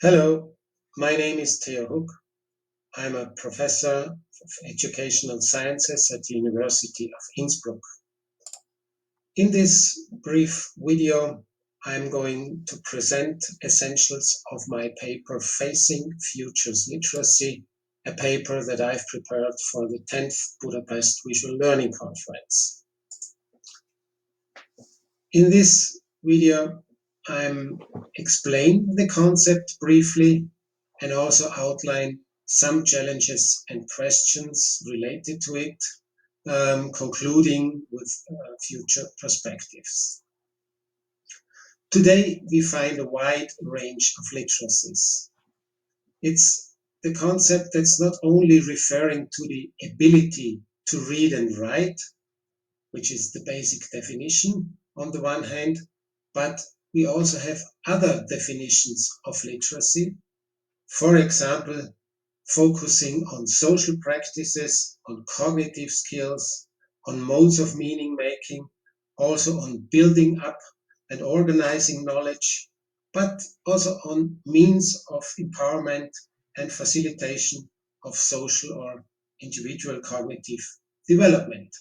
Hello, my name is Theo. I'm a professor of educational sciences at the University of Innsbruck. In this brief video, I'm going to present essentials of my paper Facing Futures Literacy, a paper that I've prepared for the 10th Budapest Visual Learning Conference. In this video, I'm explain the concept briefly and also outline some challenges and questions related to it, concluding with future perspectives. Today, we find a wide range of literacies. It's the concept that's not only referring to the ability to read and write, which is the basic definition on the one hand, but we also have other definitions of literacy. For example, focusing on social practices, on cognitive skills, on modes of meaning making, also on building up and organizing knowledge, but also on means of empowerment and facilitation of social or individual cognitive development.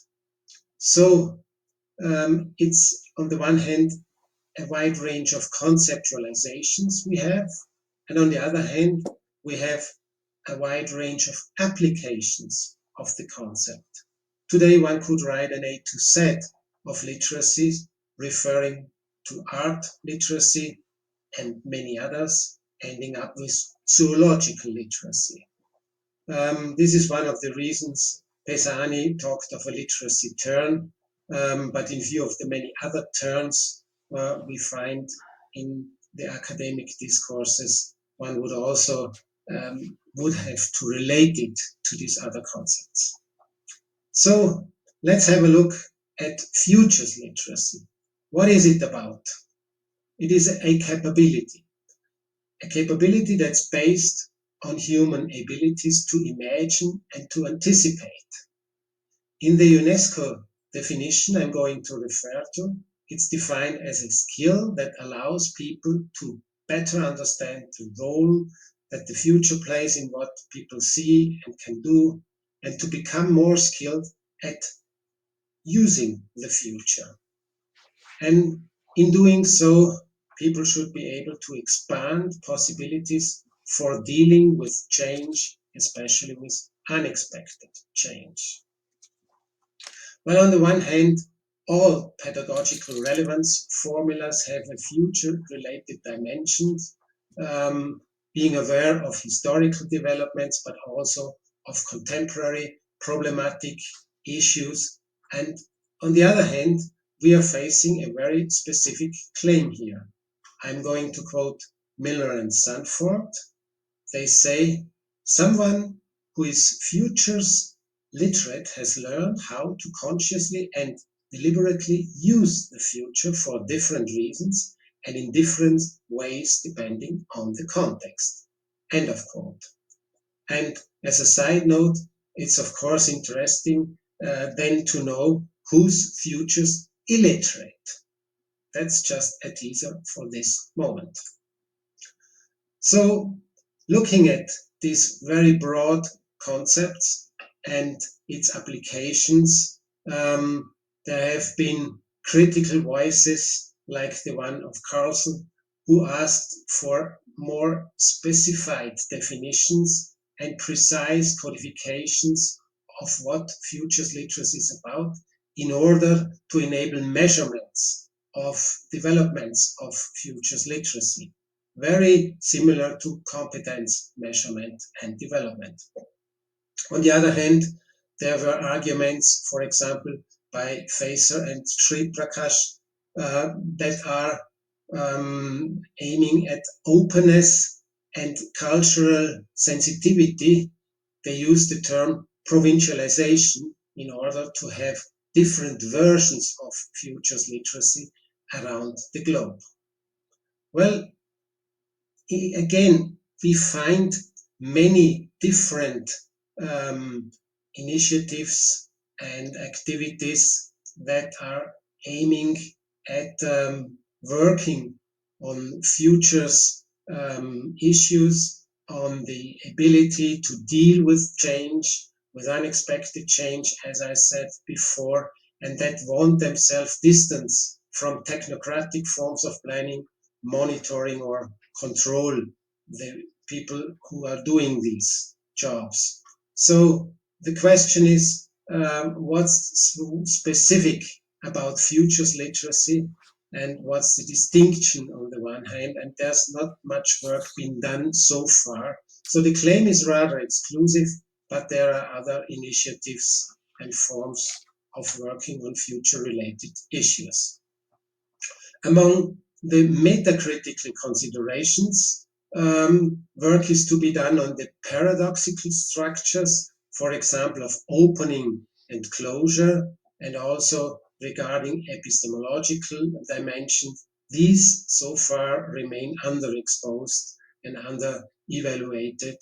So it's on the one hand a wide range of conceptualizations we have, and on the other hand, we have a wide range of applications of the concept. Today, one could write an A to Z of literacy, referring to art literacy and many others, ending up with zoological literacy. This is one of the reasons Pesani talked of a literacy turn, but in view of the many other turns we find in the academic discourses, one would also would have to relate it to these other concepts. So let's have a look at futures literacy. What is it about? It is a capability that's based on human abilities to imagine and to anticipate. In the UNESCO definition I'm going to refer to, it's defined as a skill that allows people to better understand the role that the future plays in what people see and can do, and to become more skilled at using the future. And in doing so, people should be able to expand possibilities for dealing with change, especially with unexpected change. Well, on the one hand, all pedagogical relevance formulas have a future-related dimensions, being aware of historical developments, but also of contemporary problematic issues. And on the other hand, we are facing a very specific claim here. I'm going to quote Miller and Sanford. They say, someone who is futures literate has learned how to consciously and deliberately use the future for different reasons and in different ways depending on the context. End of quote. And as a side note, it's of course interesting then to know whose futures illiterate. That's just a teaser for this moment. So looking at these very broad concepts and its applications, there have been critical voices like the one of Carlson, who asked for more specified definitions and precise codifications of what futures literacy is about in order to enable measurements of developments of futures literacy, very similar to competence measurement and development. On the other hand, there were arguments, for example, by Facer and Sri Prakash that are aiming at openness and cultural sensitivity. They use the term provincialization in order to have different versions of futures literacy around the globe. Well, again, we find many different initiatives and activities that are aiming at working on futures issues on the ability to deal with change, with unexpected change, as I said before, and that want themselves distance from technocratic forms of planning, monitoring, or control the people who are doing these jobs. So the question is, what's specific about futures literacy and what's the distinction on the one hand, and there's not much work been done so far. So the claim is rather exclusive, but there are other initiatives and forms of working on future related issues. Among the metacritical considerations, work is to be done on the paradoxical structures, for example, of opening and closure, and also regarding epistemological dimensions. These so far remain underexposed and under-evaluated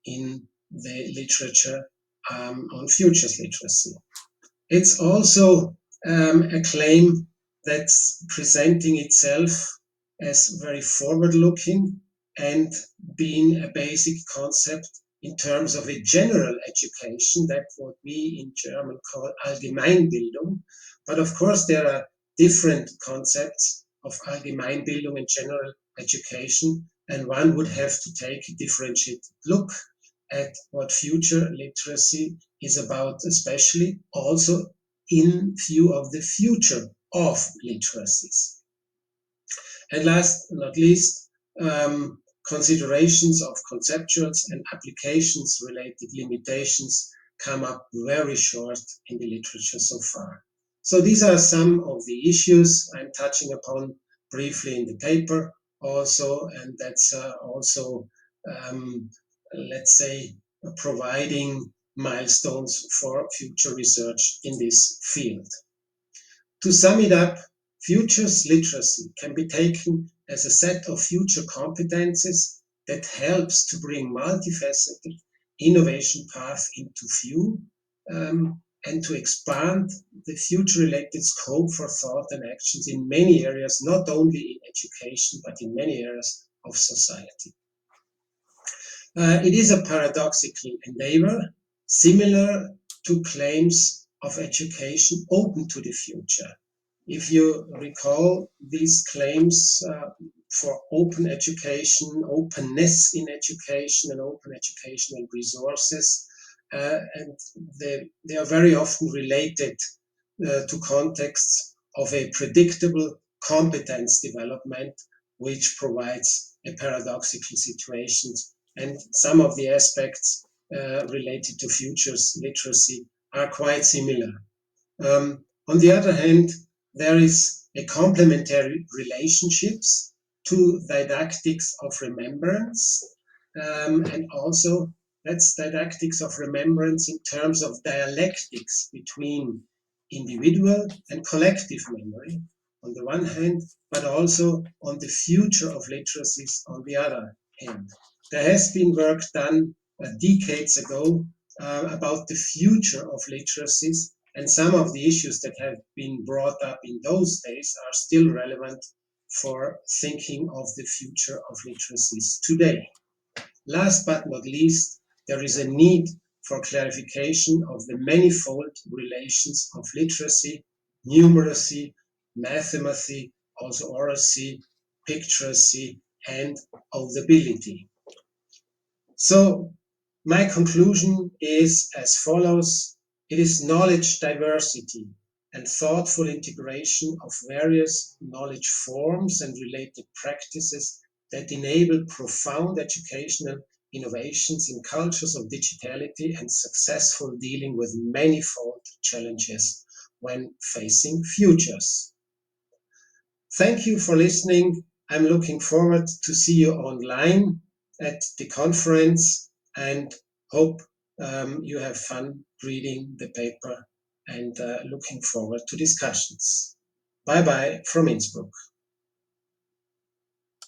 in the literature on futures literacy. It's also a claim that's presenting itself as very forward-looking and being a basic concept in terms of a general education, that's what we in German call Allgemeinbildung. But of course, there are different concepts of Allgemeinbildung and general education, and one would have to take a differentiated look at what future literacy is about, especially also in view of the future of literacies. And last but not least, considerations of conceptuals and applications related limitations come up very short in the literature so far. So these are some of the issues I'm touching upon briefly in the paper also, and that's also, let's say, providing milestones for future research in this field. To sum it up, futures literacy can be taken as a set of future competences that helps to bring multifaceted innovation paths into view, and to expand the future-related scope for thought and actions in many areas, not only in education, but in many areas of society. It is a paradoxical endeavor, similar to claims of education open to the future. If you recall these claims for open education, openness in education, and open educational resources, and they are very often related to contexts of a predictable competence development, which provides a paradoxical situation. And some of the aspects related to futures literacy are quite similar. On the other hand, there is a complementary relationships to didactics of remembrance, and also that's didactics of remembrance in terms of dialectics between individual and collective memory on the one hand, but also on the future of literacies on the other hand. There has been work done decades ago about the future of literacies, and some of the issues that have been brought up in those days are still relevant for thinking of the future of literacies today. Last but not least, there is a need for clarification of the manifold relations of literacy, numeracy, mathemacy, also oracy, picturacy, and audibility. So my conclusion is as follows. It is knowledge diversity and thoughtful integration of various knowledge forms and related practices that enable profound educational innovations in cultures of digitality and successful dealing with manifold challenges when facing futures. Thank you for listening. I'm looking forward to see you online at the conference and hope you have fun reading the paper and looking forward to discussions. Bye bye from Innsbruck.